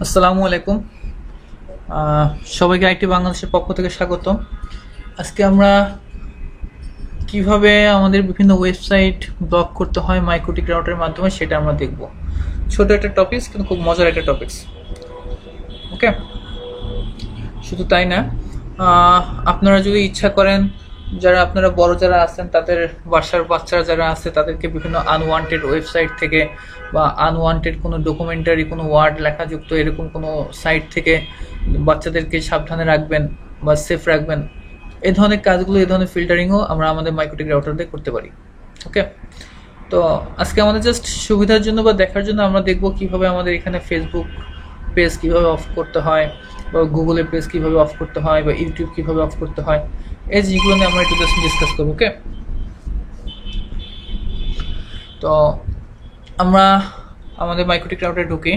আসসালামু আলাইকুম। সবাইকে আইটি বাংলাদেশের পক্ষ থেকে স্বাগতম। আজকে আমরা কিভাবে আমাদের বিভিন্ন ওয়েবসাইট ব্লক করতে হয় মাইক্রোটিক রাউটারের মাধ্যমে সেটা আমরা দেখব। ছোট একটা টপিকস, কিন্তু খুব মজার একটা টপিকস। ওকে, শুধু তাই না, আপনারা যদি ইচ্ছা করেন, যারা আপনারা বড় যারা আছেন, তাদের বাসার বাচ্চারা যারা আছে তাদেরকে বিভিন্ন আনওয়ান্টেড ওয়েবসাইট থেকে বা আনওয়ান্টেড কোনো ডকুমেন্টারি, কোনো ওয়ার্ড লেখাযুক্ত এরকম কোনো সাইট থেকে বাচ্চাদেরকে সাবধানে রাখবেন বা সেফ রাখবেন, এই ধরনের কাজগুলো, এই ধরনের ফিল্টারিংও আমরা আমাদের মাইক্রোটিক রাউটার দিয়ে করতে পারি। ওকে, তো আজকে আমাদের জাস্ট সুবিধার জন্য বা দেখার জন্য আমরা দেখব কিভাবে আমাদের এখানে ফেসবুক পেজ কিভাবে অফ করতে হয়, বা গুগলের পেজ কিভাবে অফ করতে হয়, বা ইউটিউব কিভাবে অফ করতে হয়, এই জিনিসগুলো নিয়ে আমরা একটু জাস্ট ডিসকাস করবো। ওকে, তো আমরা আমাদের মাইক্রোটিক রাউটারে ঢুকি।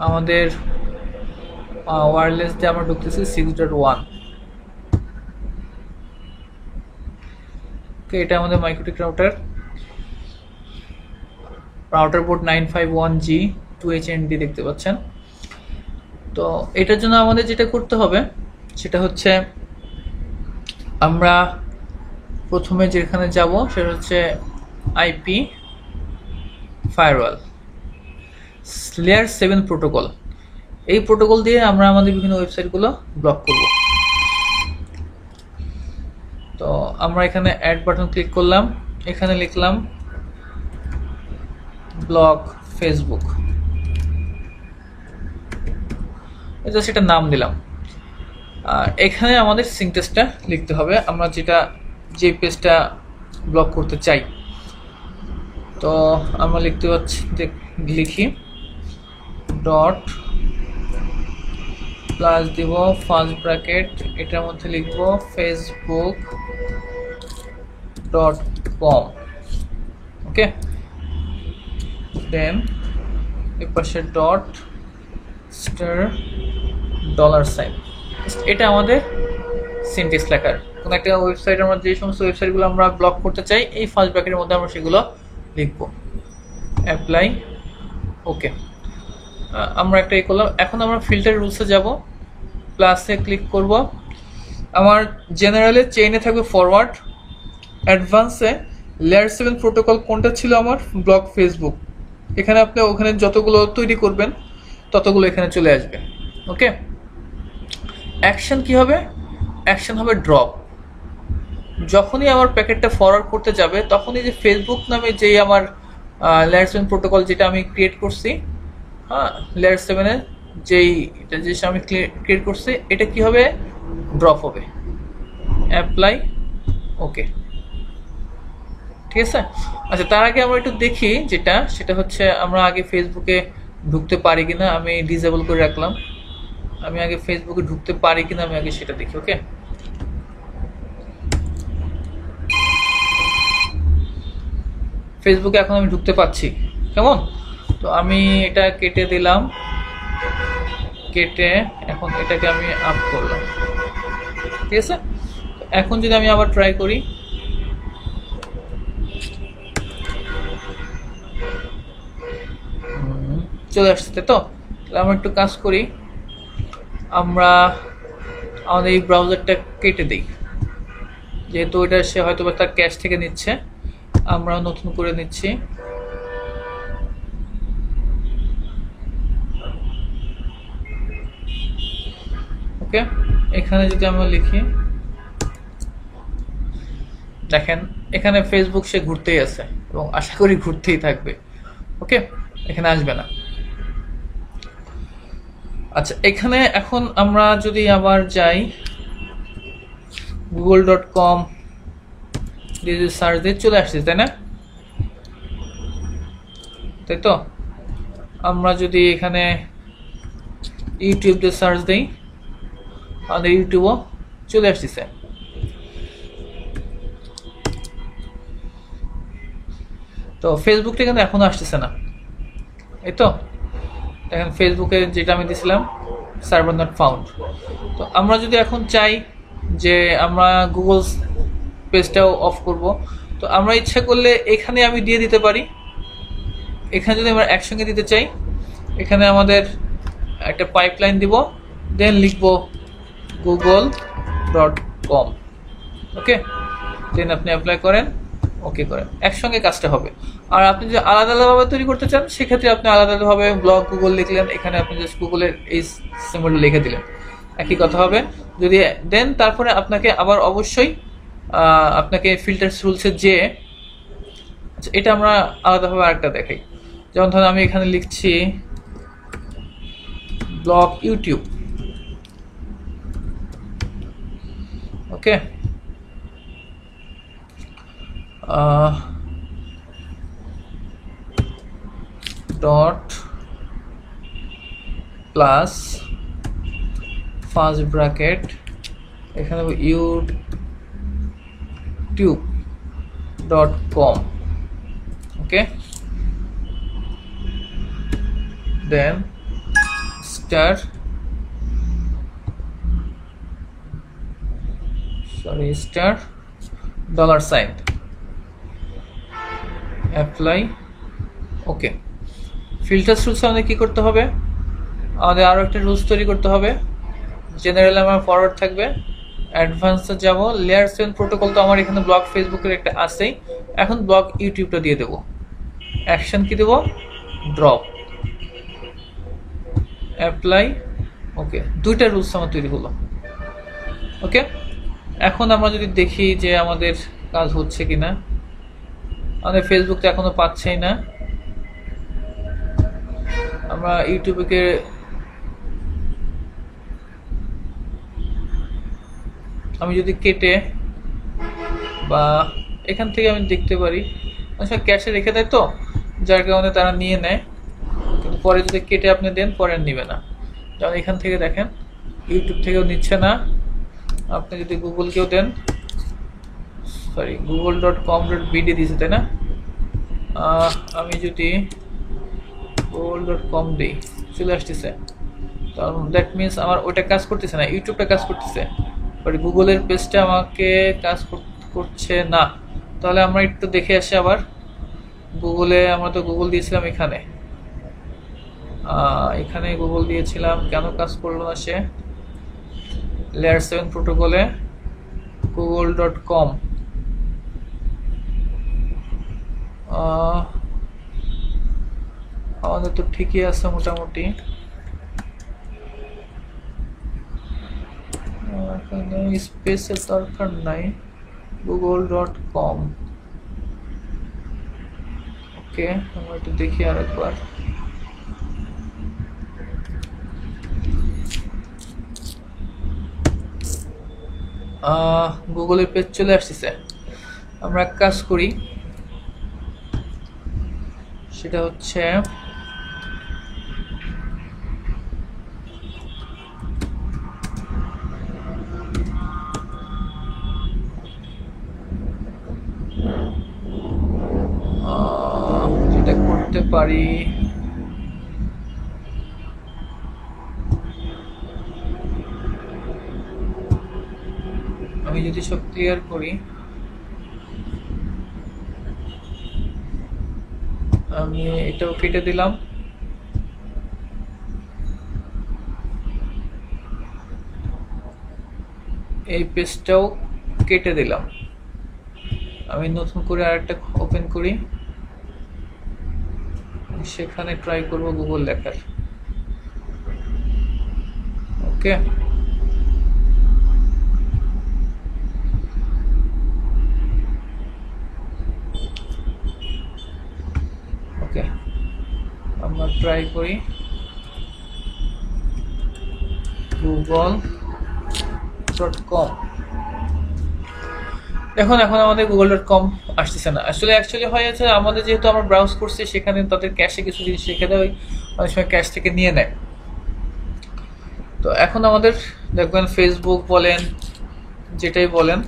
আমাদের ওয়্যারলেস দিয়ে আমরা ঢুকতেছি 6.1। ওকে, এটা আমাদের MikroTik router. Router port 951G 2HND দেখতে পাচ্ছেন। তো এটার জন্য আমাদের যেটা করতে হবে সেটা হচ্ছে, আমরা প্রথমে যেখানে যাব সেটা হচ্ছে আইপি ফায়ারওয়াল লেয়ার 7 প্রোটোকল। এই প্রোটোকল দিয়ে আমরা আমাদের বিভিন্ন ওয়েবসাইটগুলো ব্লক করব। তো আমরা এখানে অ্যাড বাটন ক্লিক করলাম, এখানে লিখলাম ব্লক ফেসবুক, এটা সেটা নাম দিলাম। আর এখানে আমাদের সিনট্যাক্সটা লিখতে হবে, আমরা যে পেজটা ব্লক করতে চাই। তো আমরা লিখতে পাচ্ছি, লিখি ডট প্লাস দিব ফার্স্ট ব্র্যাকেট, এটার মধ্যে লিখব ফেসবুক ডট কম। ওকে, দেন এর পাশে ডট স্টার ডলার সাইন। এটা আমাদের সিনট্যাক্স লেখার কোনো একটা ওয়েবসাইট, আমরা যে সমস্ত ওয়েবসাইটগুলো আমরা ব্লক করতে চাই এই ফার্স্ট ব্র্যাকেটের মধ্যে আমরা সেগুলো লিখবো। অ্যাপ্লাই, ওকে, আমরা একটা করলাম। এখন আমরা ফিল্টার রুলসে যাব, প্লাসে ক্লিক করব। আমার জেনারেলে চেইনে থাকবে ফরওয়ার্ড, অ্যাডভান্সে লেয়ার 7 প্রোটোকল কোনটা ছিল আমার ব্লক ফেসবুক। এখানে আপনি ওখানে যতগুলো তৈরি করবেন ততগুলো এখানে চলে আসবে। ওকে, অ্যাকশন কি হবে? অ্যাকশন হবে ড্রপ। যখনই আমার প্যাকেটটা ফরওয়ার্ড করতে যাবে তখনই যে ফেসবুক নামে যেই আমার লেয়ার 7 প্রোটোকল যেটা আমি ক্রিয়েট করছি, হ্যাঁ, লেয়ার 7-এর এটা যে আমি ক্রিয়েট করছি, এটা কি হবে? ড্রপ হবে। অ্যাপ্লাই, ওকে, ঠিক আছে। আচ্ছা, তার আগে আমরা একটু দেখি সেটা হচ্ছে আমরা আগে ফেসবুকে ঢুকতে পারি কিনা। আমি ডিসেবল করে রাখলাম। আমি আগে ফেসবুকে ঢুকতে পারি কিনা আমি আগে সেটা দেখি। ওকে, ফেসবুকে এখন আমি ঢুকতে পাচ্ছি, কেমন? তো আমি এটা কেটে দিলাম, কেটে এখন এটাকে আমি আপ করলাম, ঠিক আছে। এখন যদি আমি আবার ট্রাই করি, চলে আসছে। তো আমরা একটু কাজ করি, আমরা আমাদের এই ব্রাউজারটা কেটে দিই, যেহেতু এটা সে হয়তো বা তার ক্যাশ থেকে নিচ্ছে, আমরা নতুন করে নিচ্ছি। ওকে, এখানে যদি আমরা লিখি, দেখেন এখানে ফেসবুক সে ঘুরতেই আছে এবং আশা করি ঘুরতেই থাকবে। ওকে, এখানে আসবে না। আচ্ছা, এখানে এখন আমরা যদি আবার যাই google.com দিয়ে সার্চ দিয়ে চলে আসছে, তাই না? তাই তো, আমরা যদি এখানে ইউটিউব দিয়ে সার্চ দিই, আমাদের ইউটিউবও চলে আসতেছে। তো ফেসবুকটা কিন্তু এখনো আসতেছে না, এই তো দেখেন ফেসবুকে যেটা আমি দিয়েছিলাম সার্ভার নট ফাউন্ড। তো আমরা যদি এখন চাই যে আমরা গুগল পেজটাও অফ করব, তো আমরা ইচ্ছা করলে এখানে আমি দিয়ে দিতে পারি এখানে যদি আমরা একসঙ্গে দিতে চাই, এখানে আমাদের একটা পাইপলাইন দিব, দেন লিখব google.com। ওকে, দেন আপনি অ্যাপ্লাই করেন, ওকে করেন, একসঙ্গে কাজটা হবে। আর আপনি যদি আলাদা আলাদাভাবে তৈরি করতে চান, সেক্ষেত্রে আপনি আলাদা আলাদাভাবে ব্লগ গুগল লিখলেন, এখানে আপনি জাস্ট গুগলের এই সিম্বলটা লিখে দিলেন, একই কথা হবে। যদি দেন তারপরে আপনাকে আবার অবশ্যই আপনাকে ফিল্টার রুলসে যে, আচ্ছা এটা আমরা আলাদাভাবে আরেকটা দেখাই। যেমন ধরুন আমি এখানে লিখছি ব্লগ ইউটিউব, ওকে, ডট প্লাস ফার্স্ট ব্র্যাকেট, এখানে youtube.com, ওকে, দেন স্টার $, অ্যাপ্লাই, ওকে। ফিল্টার রুলস আমাদের কি করতে হবে, আমাদের আরো একটা রুলস তৈরি করতে হবে। জেনারেল আমার ফরওয়ার্ড থাকবে, অ্যাডভান্সে যাব, লেয়ার 7 প্রোটোকল তো আমার এখানে ব্লগ ফেসবুকের একটা আছেই, এখন ব্লগ ইউটিউবটা দিয়ে দেবো। অ্যাকশন কি দেবো, ড্রপ, অ্যাপ্লাই, ওকে, দুইটা রুলস আমার তৈরি হলো। ওকে, এখন আমরা যদি দেখি যে আমাদের কাজ হচ্ছে কিনা, আমাদের ফেসবুক তো এখনো পাচ্ছেই না। আমরা ইউটিউবে আমি যদি কেটে বা এখান থেকে আমি দেখতে পারি, আচ্ছা ক্যাশে রেখে দেয় তো, যার কারণে তারা নিয়ে নেয়, কিন্তু পরে যদি কেটে আপনি দেন পরে নিবে না। যেমন এখান থেকে দেখেন ইউটিউব থেকেও নিচ্ছে না, আপনি যদি গুগলকেও দেন, সরি google.com.bd দিয়েছে তাই না, আমি যদি google.com দিই চলে আসতেছে, কারণ দ্যাট মিনস আমার ওইটা কাজ করতেছে না, ইউটিউবটা কাজ করতেছে, বাট গুগলের পেজটা আমাকে কাজ করছে না। তাহলে আমরা একটু দেখে আসি আবার গুগলে, আমরা তো গুগল দিয়েছিলাম এখানে, এখানে গুগল দিয়েছিলাম, কেন কাজ করলো না সে, লেয়ার 7 প্রোটোকলে google.com, আমাদের তো ঠিকই আছে মোটামুটি, এখানে স্পেসের দরকার নাই, google.com, ওকে, আমরা একটু দেখি আরেকবার, গুগলের পেজ চলে আসছে। আমরা এক কাজ করি, সেটা হচ্ছে যেটা করতে পারি, আমি যদি সব ক্লিয়ার করি, আমি এটাও কেটে দিলাম, এই পেজটাও কেটে দিলাম, আমি নতুন করে আরেকটা ওপেন করি, সেখানে ট্রাই করব গুগল লেখার, ওকে, ওকে, আমরা ট্রাই করি google.com। এখন আমাদের google.com আসতেছে না, অ্যাকচুয়ালি হয়েছে আমাদের, যেহেতু আমরা ব্রাউজ করছি সেখানে তাদের ক্যাশে কিছু জিনিস রেখে দেয়, অনেক সময় ক্যাশ থেকে নিয়ে নেয়। তো এখন আমাদের দেখবেন ফেসবুক বলেন, যেটাই বলেন,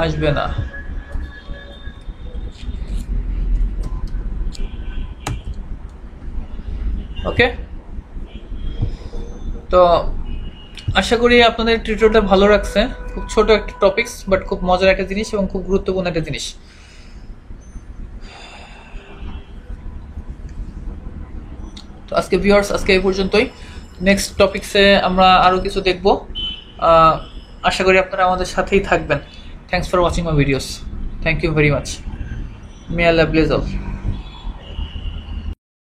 আসবে না, ওকে। তো আশা করি আপনাদের টিউটোরিয়ালটা ভালো লাগছে। খুব ছোট একটা টপিকস, বাট খুব মজার একটা জিনিস এবং খুব গুরুত্বপূর্ণ একটা জিনিস। তো আজকে ভিউয়ার্স, আজকে এই পর্যন্তই। নেক্সট টপিকসে আমরা আরও কিছু দেখব। আশা করি আপনারা আমাদের সাথেই থাকবেন। Thanks for watching my videos. Thank you very much. May Allah bless all.